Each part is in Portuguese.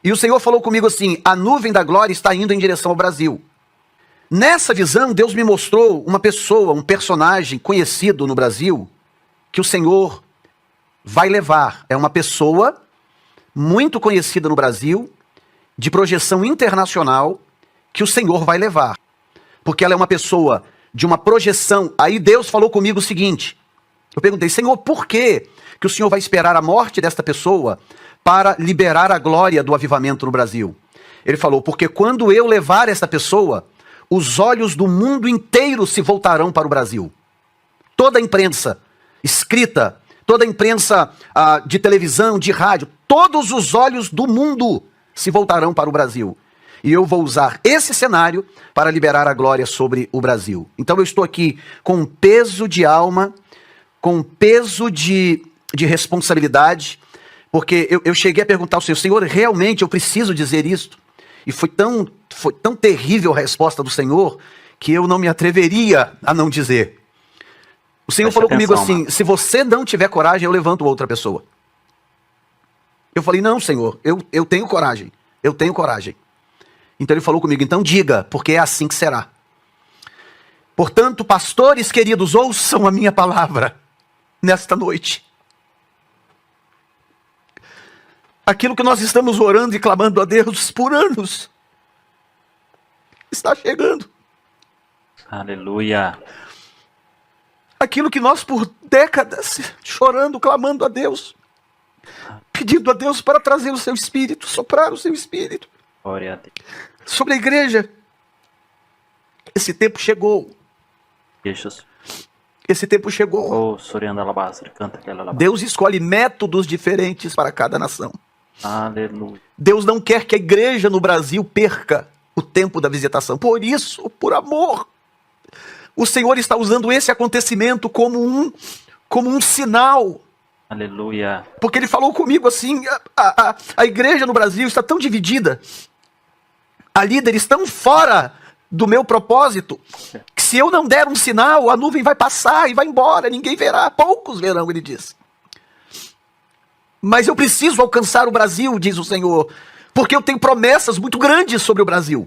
E o Senhor falou comigo assim: a nuvem da glória está indo em direção ao Brasil. Nessa visão, Deus me mostrou uma pessoa, um personagem conhecido no Brasil, que o Senhor vai levar. É uma pessoa muito conhecida no Brasil, de projeção internacional, que o Senhor vai levar. Porque ela é uma pessoa de uma projeção. Aí Deus falou comigo o seguinte: eu perguntei, Senhor, por que o Senhor vai esperar a morte desta pessoa para liberar a glória do avivamento no Brasil? Ele falou, porque quando eu levar essa pessoa, os olhos do mundo inteiro se voltarão para o Brasil. Toda a imprensa escrita, toda a imprensa de televisão, de rádio, todos os olhos do mundo se voltarão para o Brasil. E eu vou usar esse cenário para liberar a glória sobre o Brasil. Então eu estou aqui com um peso de alma, com um peso de responsabilidade, porque eu cheguei a perguntar ao Senhor, Senhor, realmente eu preciso dizer isto? E foi tão terrível a resposta do Senhor, que eu não me atreveria a não dizer. O Senhor falou comigo assim, se você não tiver coragem, eu levanto outra pessoa. Eu falei, não, Senhor, eu tenho coragem, eu tenho coragem. Então ele falou comigo, então diga, porque é assim que será. Portanto, pastores queridos, ouçam a minha palavra nesta noite. Aquilo que nós estamos orando e clamando a Deus por anos está chegando. Aleluia. Aquilo que nós por décadas chorando, clamando a Deus, pedindo a Deus para trazer o seu Espírito, soprar o seu Espírito Glória a Deus. sobre a igreja. Esse tempo chegou. Jesus. Esse tempo chegou. Oh, Sorianda Alabastra, canta aquela alabastra. Deus escolhe métodos diferentes para cada nação. Aleluia. Deus não quer que a igreja no Brasil perca o tempo da visitação. Por isso, por amor, o Senhor está usando esse acontecimento como um sinal. Aleluia. Porque Ele falou comigo assim, a igreja no Brasil está tão dividida, há líderes tão fora do meu propósito, que se eu não der um sinal, a nuvem vai passar e vai embora, ninguém verá, poucos verão, ele diz. Mas eu preciso alcançar o Brasil, diz o Senhor, porque eu tenho promessas muito grandes sobre o Brasil.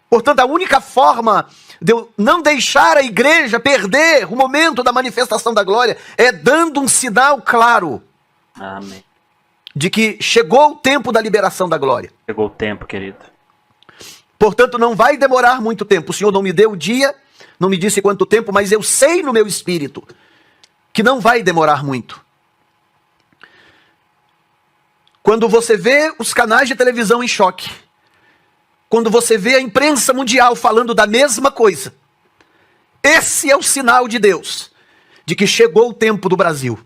Portanto, a única forma de eu não deixar a igreja perder o momento da manifestação da glória é dando um sinal claro. Amém. De que chegou o tempo da liberação da glória. Chegou o tempo, querido. Portanto, não vai demorar muito tempo. O Senhor não me deu o dia, não me disse quanto tempo, mas eu sei no meu espírito que não vai demorar muito. Quando você vê os canais de televisão em choque, quando você vê a imprensa mundial falando da mesma coisa, esse é o sinal de Deus, de que chegou o tempo do Brasil.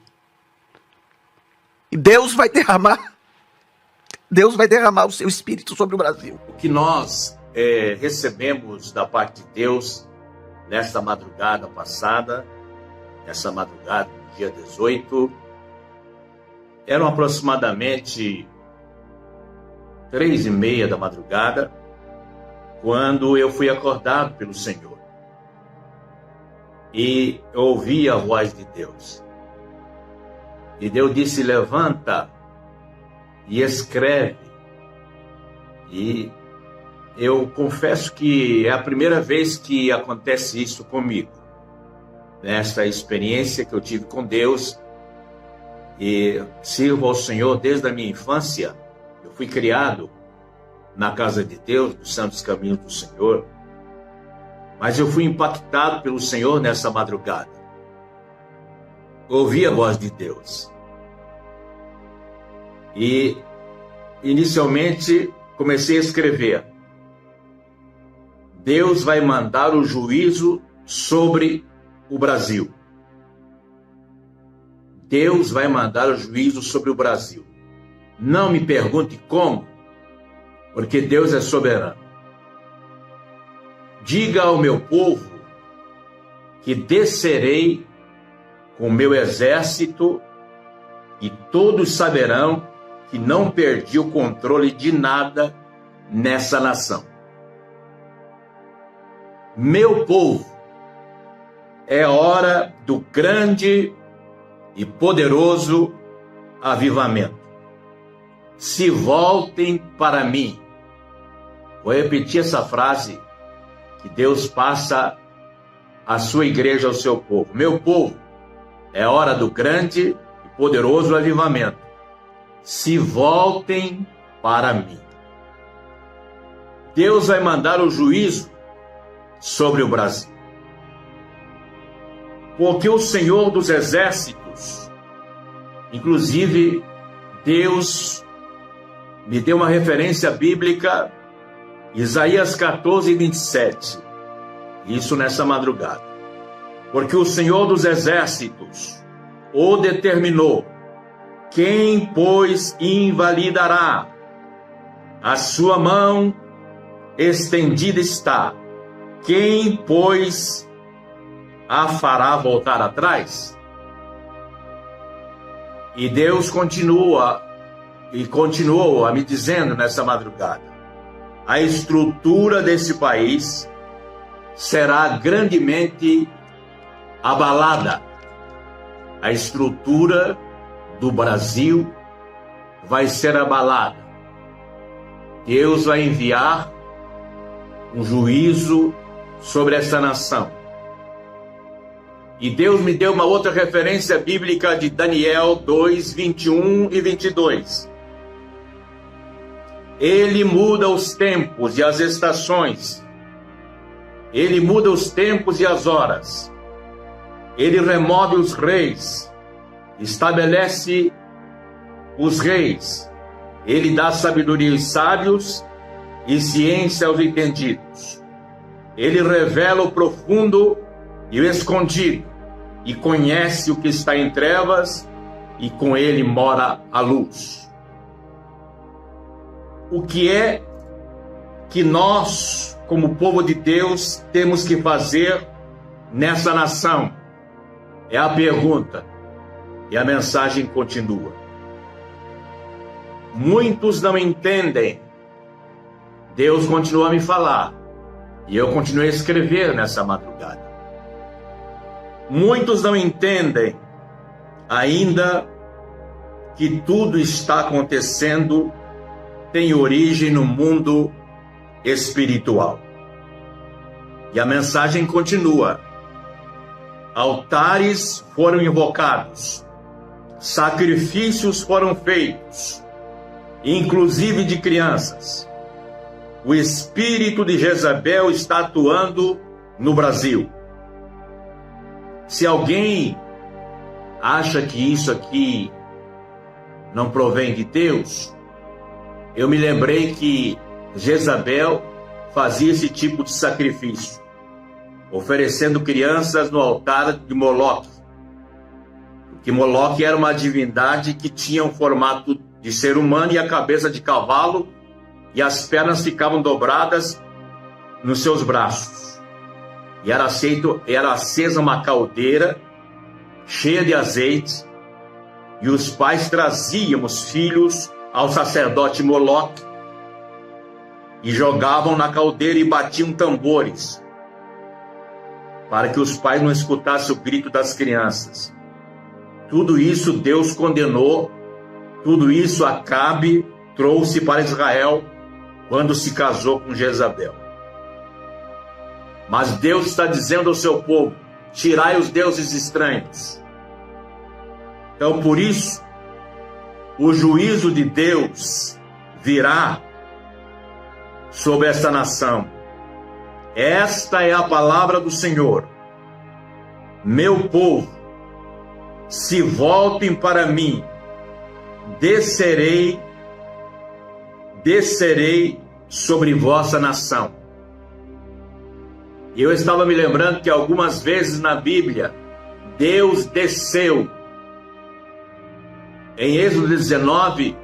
E Deus vai derramar o seu Espírito sobre o Brasil. O que nós recebemos da parte de Deus nesta madrugada passada, nessa madrugada do dia 18, eram aproximadamente 3:30 da madrugada, quando eu fui acordado pelo Senhor. E eu ouvi a voz de Deus. E Deus disse, levanta e escreve. E eu confesso que é a primeira vez que acontece isso comigo. Nesta experiência que eu tive com Deus, e sirvo ao Senhor desde a minha infância. Eu fui criado na casa de Deus, nos santos caminhos do Senhor. Mas eu fui impactado pelo Senhor nessa madrugada. Ouvi a voz de Deus. E, inicialmente, comecei a escrever. Deus vai mandar o juízo sobre o Brasil. Deus vai mandar o juízo sobre o Brasil. Não me pergunte como, porque Deus é soberano. Diga ao meu povo que descerei com o meu exército e todos saberão que não perdi o controle de nada nessa nação. Meu povo, é hora do grande e poderoso avivamento. se voltem para mim. Vou repetir essa frase que Deus passa à sua igreja, ao seu povo. Meu povo, é hora do grande e poderoso avivamento. Se voltem para mim. Deus vai mandar o juízo sobre o Brasil. Porque o Senhor dos Exércitos, inclusive Deus me deu uma referência bíblica, Isaías 14, 27. Isso nessa madrugada. Porque o Senhor dos Exércitos o determinou. Quem, pois, invalidará? A sua mão estendida está. Quem, pois, a fará voltar atrás? E Deus continuou a me dizendo nessa madrugada: a estrutura desse país será grandemente abalada. A estrutura do Brasil vai ser abalada. Deus vai enviar um juízo sobre essa nação. E Deus me deu uma outra referência bíblica de Daniel 2, 21 e 22. Ele muda os tempos e as estações. Ele muda os tempos e as horas. Ele remove os reis. Estabelece os reis. Ele dá sabedoria aos sábios e ciência aos entendidos. Ele revela o profundo e o escondido. E conhece o que está em trevas, e com ele mora a luz. O que é que nós, como povo de Deus, temos que fazer nessa nação? É a pergunta, e a mensagem continua. Muitos não entendem. Deus continua a me falar, e eu continuei a escrever nessa madrugada. Muitos não entendem ainda que tudo está acontecendo tem origem no mundo espiritual. E a mensagem continua. Altares foram invocados, sacrifícios foram feitos, inclusive de crianças. O espírito de Jezabel está atuando no Brasil. Se alguém acha que isso aqui não provém de Deus, eu me lembrei que Jezabel fazia esse tipo de sacrifício, oferecendo crianças no altar de Moloque. Porque Moloque era uma divindade que tinha um formato de ser humano e a cabeça de cavalo, e as pernas ficavam dobradas nos seus braços. E era acesa uma caldeira cheia de azeite, e os pais traziam os filhos ao sacerdote Moloque e jogavam na caldeira e batiam tambores para que os pais não escutassem o grito das crianças. Tudo isso Deus condenou, tudo isso Acabe trouxe para Israel quando se casou com Jezabel. Mas Deus está dizendo ao seu povo: tirai os deuses estranhos. Então, por isso, o juízo de Deus virá sobre esta nação. Esta é a palavra do Senhor. Meu povo, se voltem para mim, descerei sobre vossa nação. E eu estava me lembrando que algumas vezes na Bíblia, Deus desceu. Em Êxodo 19,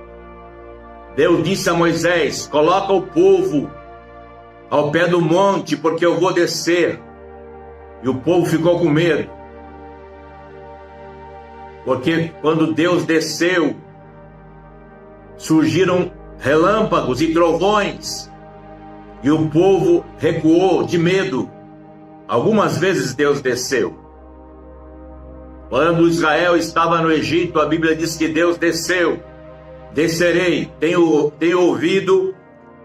Deus disse a Moisés: coloca o povo ao pé do monte, porque eu vou descer. E o povo ficou com medo. Porque quando Deus desceu, surgiram relâmpagos e trovões. E o povo recuou de medo. Algumas vezes Deus desceu. Quando Israel estava no Egito, a Bíblia diz que Deus desceu descerei, tenho ouvido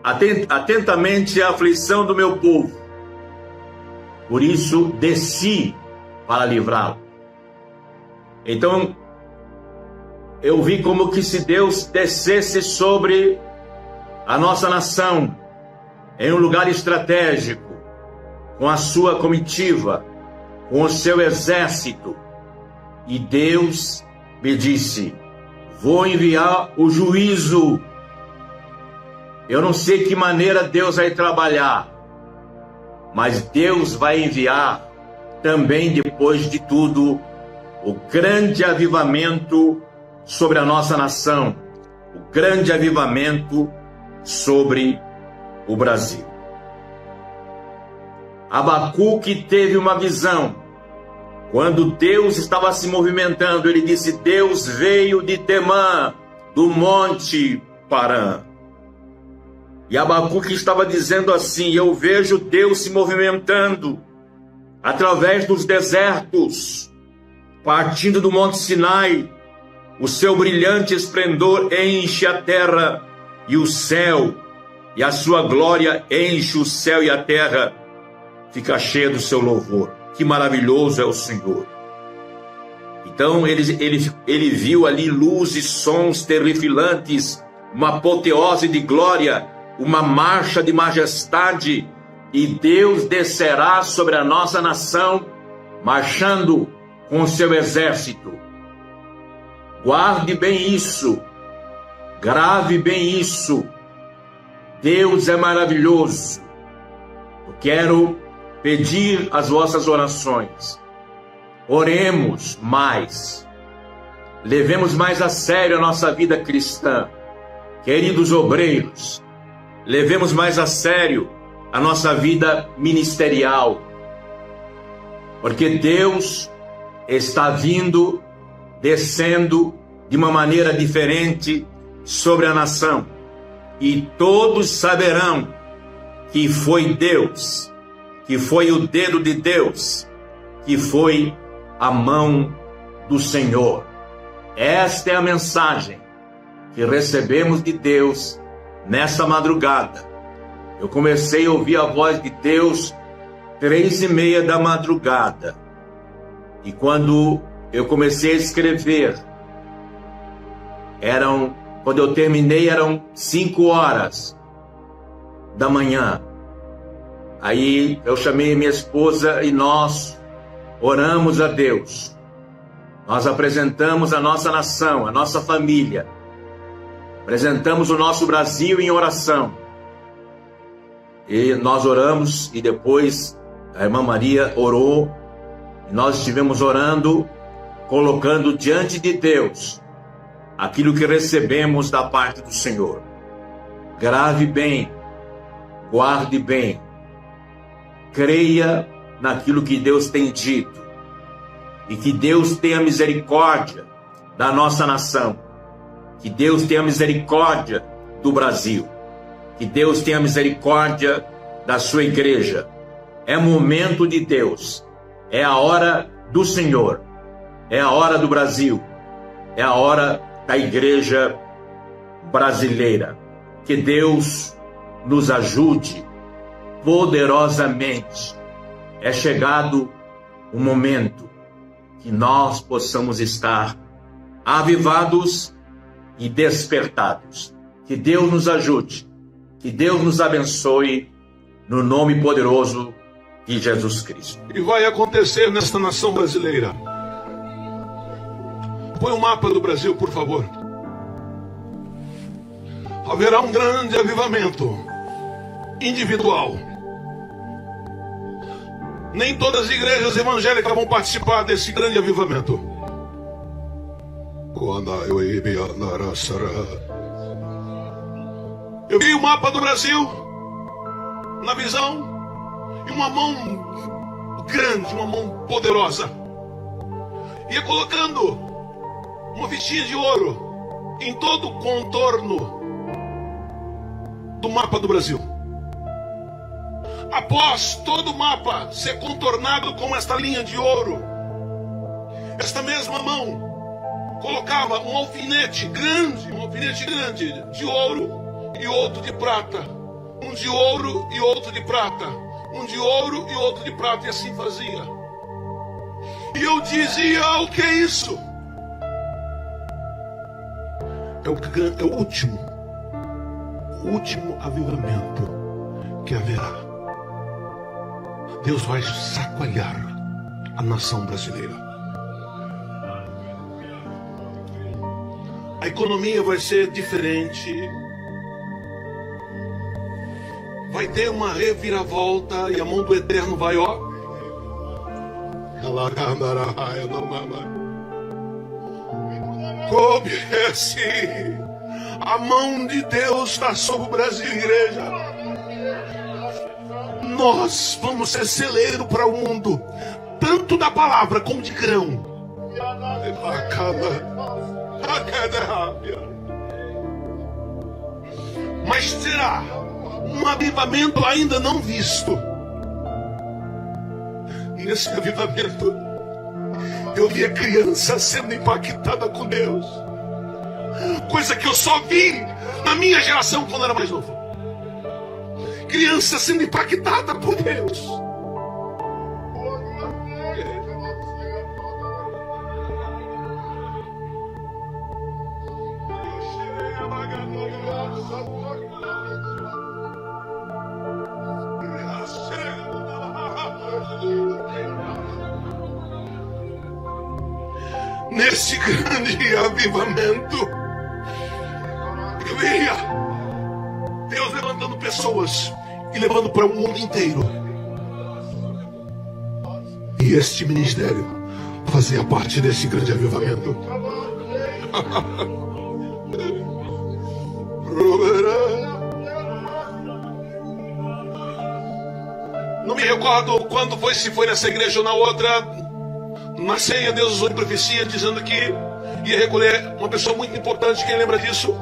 atentamente a aflição do meu povo. Por isso desci para livrá-lo. Então, eu vi como que se Deus descesse sobre a nossa nação, em um lugar estratégico, com a sua comitiva, com o seu exército. E Deus me disse: vou enviar o juízo. Eu não sei que maneira Deus vai trabalhar, mas Deus vai enviar também, depois de tudo, o grande avivamento sobre a nossa nação, o grande avivamento sobre o Brasil. Abacuque teve uma visão. Quando Deus estava se movimentando, ele disse: Deus veio de Temã, do monte Parã. E Abacuque estava dizendo assim: eu vejo Deus se movimentando através dos desertos, partindo do monte Sinai. O seu brilhante esplendor enche a terra e o céu, e a sua glória enche o céu e a terra, fica cheia do seu louvor. Que maravilhoso é o Senhor. Então ele viu ali luzes, sons terrifilantes, uma apoteose de glória, uma marcha de majestade, e Deus descerá sobre a nossa nação, marchando com o seu exército. Guarde bem isso, grave bem isso. Deus é maravilhoso. Eu quero pedir as vossas orações. Oremos mais. Levemos mais a sério a nossa vida cristã. Queridos obreiros, levemos mais a sério a nossa vida ministerial. Porque Deus está vindo, descendo de uma maneira diferente sobre a nação. E todos saberão que foi Deus, que foi o dedo de Deus, que foi a mão do Senhor. Esta é a mensagem que recebemos de Deus nessa madrugada. Eu comecei a ouvir a voz de Deus 3:30 da madrugada. E quando eu comecei a escrever, quando eu terminei, eram 5 horas da manhã. Aí eu chamei minha esposa e nós oramos a Deus. Nós apresentamos a nossa nação, a nossa família. Apresentamos o nosso Brasil em oração. E nós oramos, e depois a irmã Maria orou. E nós estivemos orando, colocando diante de Deus aquilo que recebemos da parte do Senhor. Grave bem, guarde bem, creia naquilo que Deus tem dito, e que Deus tenha misericórdia da nossa nação, que Deus tenha misericórdia do Brasil, que Deus tenha misericórdia da sua igreja. É momento de Deus, é a hora do Senhor, é a hora do Brasil, é a hora da igreja brasileira. Que Deus nos ajude poderosamente. É chegado o momento que nós possamos estar avivados e despertados. Que Deus nos ajude, que Deus nos abençoe, no nome poderoso de Jesus Cristo. E vai acontecer nesta nação brasileira. Põe o mapa do Brasil, por favor. Haverá um grande avivamento individual. Nem todas as igrejas evangélicas vão participar desse grande avivamento. Eu vi o mapa do Brasil na visão, e uma mão grande, uma mão poderosa ia colocando uma vestinha de ouro em todo o contorno do mapa do Brasil. Após todo o mapa ser contornado com esta linha de ouro, esta mesma mão colocava um alfinete grande de ouro e outro de prata, um de ouro e outro de prata, um de ouro e outro de prata, e assim fazia. E eu dizia: o que é isso? É o último avivamento que haverá. Deus vai sacoalhar a nação brasileira. A economia vai ser diferente. Vai ter uma reviravolta e a mão do Eterno vai, ó. Comece. A mão de Deus está sobre o Brasil, igreja. Nós vamos ser celeiro para o mundo, tanto da palavra como de grão. Mas será um avivamento ainda não visto. Nesse avivamento, eu vi a criança sendo impactada com Deus, coisa que eu só vi na minha geração quando era mais novo. Criança sendo impactada por Deus. Nesse grande avivamento, eu veria Deus levantando pessoas e levando para o mundo inteiro. E este ministério fazia parte desse grande avivamento. Não me recordo quando foi, se foi nessa igreja ou na outra. Na ceia, Deus usou em profecia dizendo que ia recolher uma pessoa muito importante. Quem lembra disso?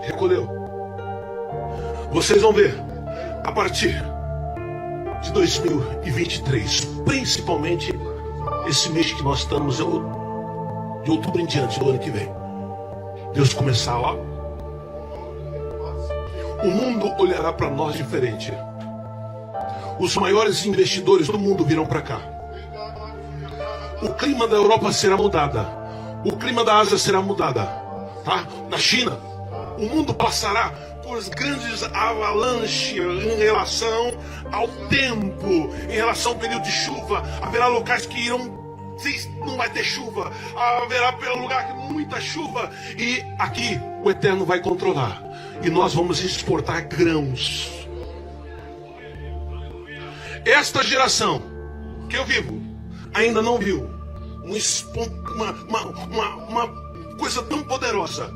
Recolheu. Vocês vão ver, a partir de 2023, principalmente esse mês que nós estamos, de outubro em diante do ano que vem, Deus começar lá, o mundo olhará para nós diferente. Os maiores investidores do mundo virão para cá. O clima da Europa será mudado. O clima da Ásia será mudado. Tá? Na China, o mundo passará por grandes avalanches em relação ao tempo, em relação ao período de chuva. Haverá locais que não vai ter chuva. Haverá pelo lugar muita chuva. E aqui o Eterno vai controlar. E nós vamos exportar grãos. Esta geração que eu vivo ainda não viu uma coisa tão poderosa.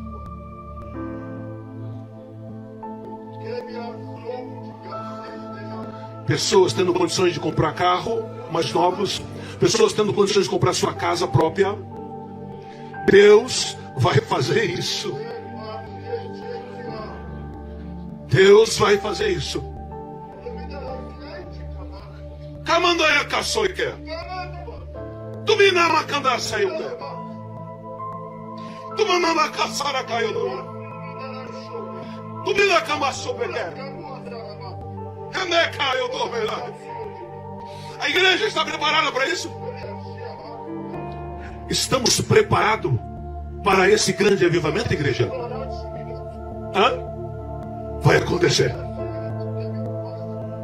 Pessoas tendo condições de comprar carro mais novos, pessoas tendo condições de comprar sua casa própria. Deus vai fazer isso. Deus vai fazer isso. Kamandaia kasoike. Tumina kanda sayuke. Tumana kasara kayodo. Tumina kamasobeke. Kane kayodo vela. A igreja está preparada para isso? Estamos preparados para esse grande avivamento, igreja? Hã? Vai acontecer.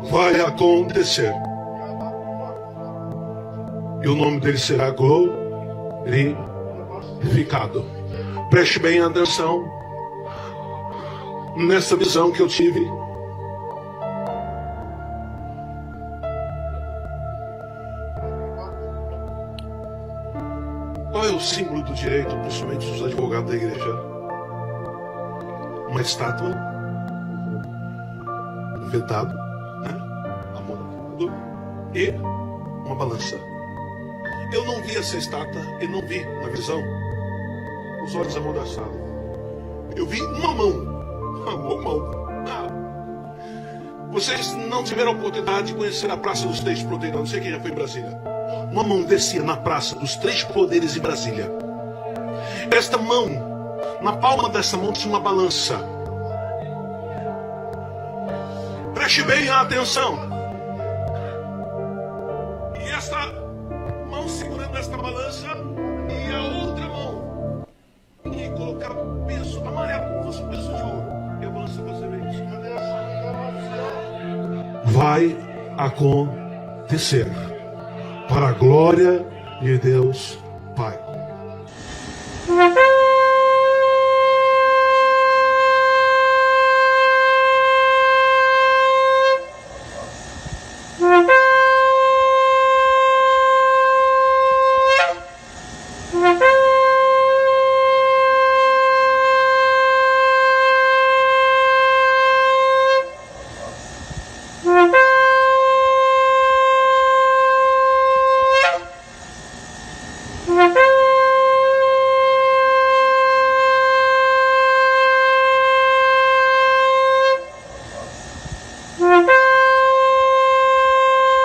Vai acontecer. E o nome dele será glorificado. Preste bem atenção nessa visão que eu tive. Qual é o símbolo do direito, principalmente dos advogados da igreja? Uma estátua, um vetado, né? Amontoado, e uma balança. Eu não vi essa estátua, eu não vi na visão os olhos amordaçados. Eu vi uma mão. Uma mão. Vocês não tiveram a oportunidade de conhecer a Praça dos Três Poderes, não sei quem já foi em Brasília. Uma mão descia na Praça dos Três Poderes em Brasília. esta mão, na palma desta mão tinha uma balança. Preste bem a atenção. E esta mão segurando esta balança e a outra mão e colocar peso amarelo, como fosse peso de ouro. E a balança você vê. Vai acontecer para a glória de Deus Pai.